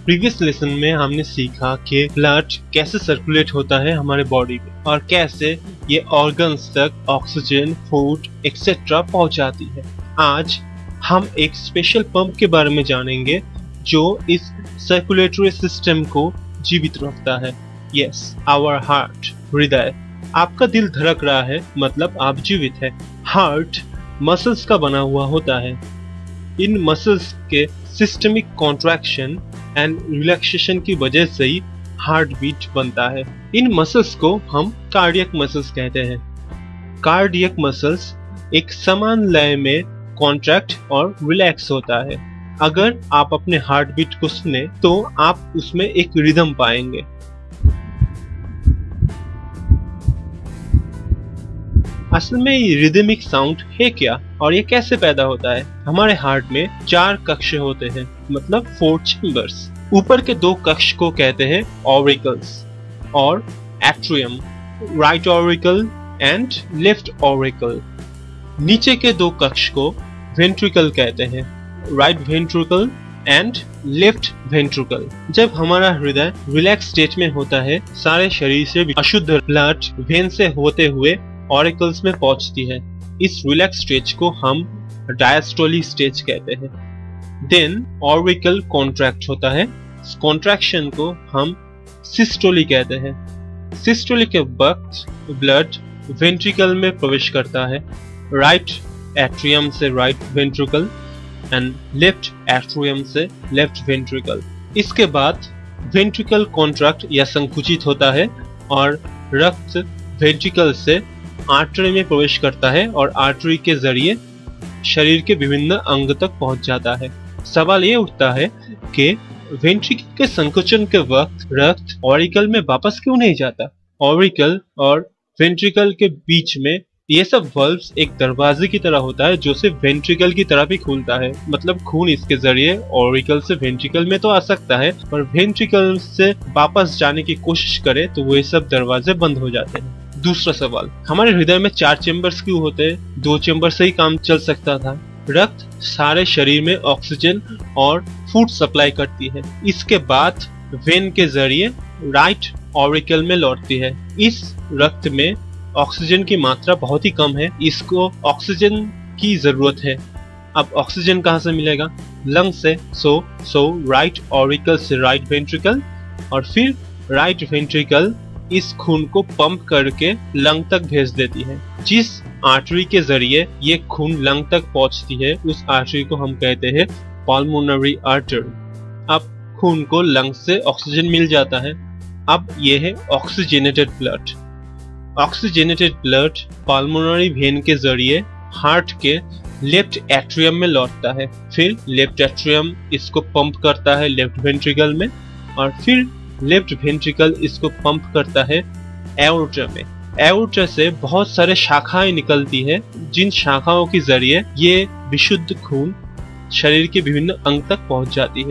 Previous lesson में हमने सीखा कि ब्लड कैसे सर्कुलेट होता है हमारे बॉडी में और कैसे ये ऑर्गन्स तक ऑक्सीजन, फूड एक्सेट्रा पहुंचाती है। आज हम एक स्पेशल पंप के बारे में जानेंगे जो इस सर्कुलेटरी सिस्टम को जीवित रखता है। यस, आवर हार्ट, हृदय। आपका दिल धड़क रहा है मतलब आप जीवित है। हार्ट मसल्स का बना हुआ होता है। इन मसल्स के सिस्टमिक कॉन्ट्रैक्शन एंड रिलैक्सेशन की वजह से ही हार्ट बीट बनता है। इन मसल्स को हम कार्डियक मसल्स कहते हैं। कार्डियक मसल्स एक समान लय में कॉन्ट्रैक्ट और रिलैक्स होता है। अगर आप अपने हार्ट बीट को सुने तो आप उसमें एक रिदम पाएंगे। असल में ये रिदमिक साउंड है क्या और ये कैसे पैदा होता है? हमारे हार्ट में 4 कक्ष होते हैं, मतलब 4 चेम्बर्स। ऊपर के 2 कक्ष को कहते हैं ऑरिकल्स और atrium, right auricle and left auricle. नीचे के 2 कक्ष को वेंट्रिकल कहते हैं, right ventricle and left ventricle. जब हमारा हृदय रिलैक्स स्टेट में होता है, सारे शरीर से अशुद्ध ब्लड वेन से होते हुए ऑरिकल्स में पहुंचती है। इस रिलैक्स स्टेज को हम डायस्टोली स्टेज कहते हैं। देन ऑरिकल कॉन्ट्रैक्ट होता है। इस कॉन्ट्रैक्शन को हम सिस्टोली कहते हैं। सिस्टोली के वक्त ब्लड वेंट्रिकल में प्रवेश करता है, राइट एट्रियम से right ventricle and left atrium से लेफ्ट वेंट्रिकल। इसके बाद वेंट्रिकल कॉन्ट्रैक्ट या संकुचित होता है और रक्त वेंट्रिकल से आर्टरी में प्रवेश करता है और आर्टरी के जरिए शरीर के विभिन्न अंग तक पहुंच जाता है। सवाल ये उठता है कि वेंट्रिकल के संकुचन के वक्त रक्त ऑरिकल में वापस क्यों नहीं जाता? ऑरिकल और वेंट्रिकल के बीच में ये सब वाल्व्स एक दरवाजे की तरह होता है जो सिर्फ वेंट्रिकल की तरफ ही खुलता है। मतलब खून इसके जरिए ऑरिकल से वेंट्रिकल में तो आ सकता है, पर वेंट्रिकल से वापस जाने की कोशिश करे तो वो ये सब दरवाजे बंद हो जाते हैं। दूसरा सवाल, हमारे हृदय में 4 चेम्बर्स क्यों होते हैं? 2 चेम्बर से ही काम चल सकता था। रक्त सारे शरीर में ऑक्सीजन और फूड सप्लाई करती है। इसके बाद वेन के जरिए राइट ऑरिकल में लौटती है। इस रक्त में ऑक्सीजन की मात्रा बहुत ही कम है, इसको ऑक्सीजन की जरूरत है। अब ऑक्सीजन कहाँ से मिलेगा? लंग से। सो राइट ऑरिकल से राइट वेंट्रिकल और फिर राइट वेंट्रिकल इस खून को पंप करके लंग तक भेज देती है। जिस आर्टरी के जरिए ये खून लंग तक पहुंचती है उस आर्टरी को हम कहते हैं पल्मोनरी आर्टरी। अब खून को लंग से ऑक्सीजन मिल जाता है। अब ये है oxygenated blood. Oxygenated blood pulmonary vein के जरिए हार्ट के लेफ्ट एट्रियम में लौटता है। फिर लेफ्ट एट्रियम इसको पंप करता है लेफ्ट वेंट्रिकल में और फिर लेफ्ट वेंट्रिकल इसको पंप करता है एओर्टा में। एओर्टा से बहुत सारे शाखाएं निकलती है, जिन शाखाओं के जरिए ये विशुद्ध खून शरीर के विभिन्न अंग तक पहुंच जाती है।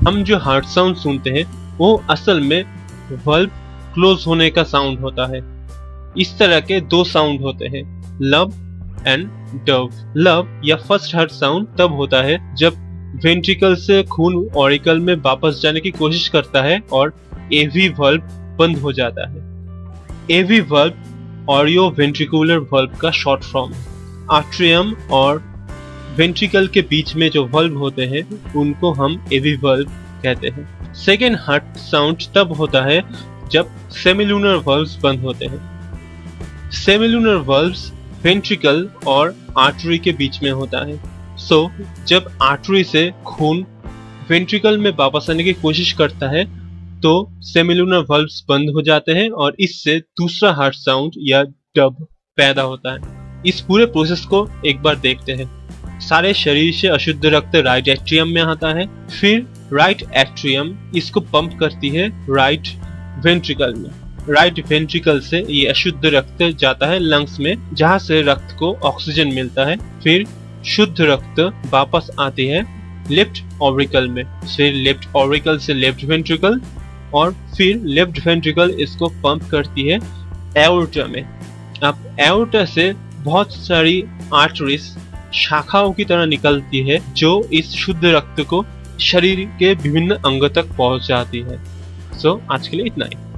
हम जो हार्ट साउंड सुनते हैं वो असल में वाल्व क्लोज होने का साउंड होता है। इस तरह के 2 साउंड होते हैं, लब एंड डव। लब या फर्स्ट हार्ट साउंड तब होता है जब वेंट्रिकल से खून ऑरिकल में वापस जाने की कोशिश करता है और एवी वाल्व बंद हो जाता है। एवी वाल्व ऑरियो वेंट्रिकुलर वाल्व का शॉर्ट फॉर्म है। आर्ट्रियम और वेंट्रिकल के बीच में जो वाल्व होते हैं उनको हम एवी वाल्व कहते हैं। सेकेंड हार्ट साउंड तब होता है जब सेमिलुनर वाल्व्स बंद होते हैं। सेमिलुनर वाल्व्स वेंट्रिकल और आर्टरी के बीच में होता है। जब आर्टरी से खून वेंट्रिकल में वापस आने की कोशिश करता है तो सेमिलुनर वाल्व्स बंद हो जाते हैं और इससे दूसरा हार्ट साउंड या डब पैदा होता है। इस पूरे प्रोसेस को एक बार देखते हैं। सारे शरीर से अशुद्ध रक्त राइट एट्रियम में आता है, फिर राइट एट्रियम इसको पंप करती है राइट वेंट्रिकल में। राइट वेंट्रिकल से ये अशुद्ध रक्त जाता है लंग्स में, जहाँ से रक्त को ऑक्सीजन मिलता है। फिर शुद्ध रक्त वापस आती है लेफ्ट ऑरिकल में, फिर लेफ्ट ऑरिकल से लेफ्ट वेंट्रिकल और फिर लेफ्ट वेंट्रिकल इसको पंप करती है एओर्टा में। अब एओर्टा से बहुत सारी आर्टरीज शाखाओं की तरह निकलती है जो इस शुद्ध रक्त को शरीर के विभिन्न अंगों तक पहुंचाती है। सो आज के लिए इतना ही।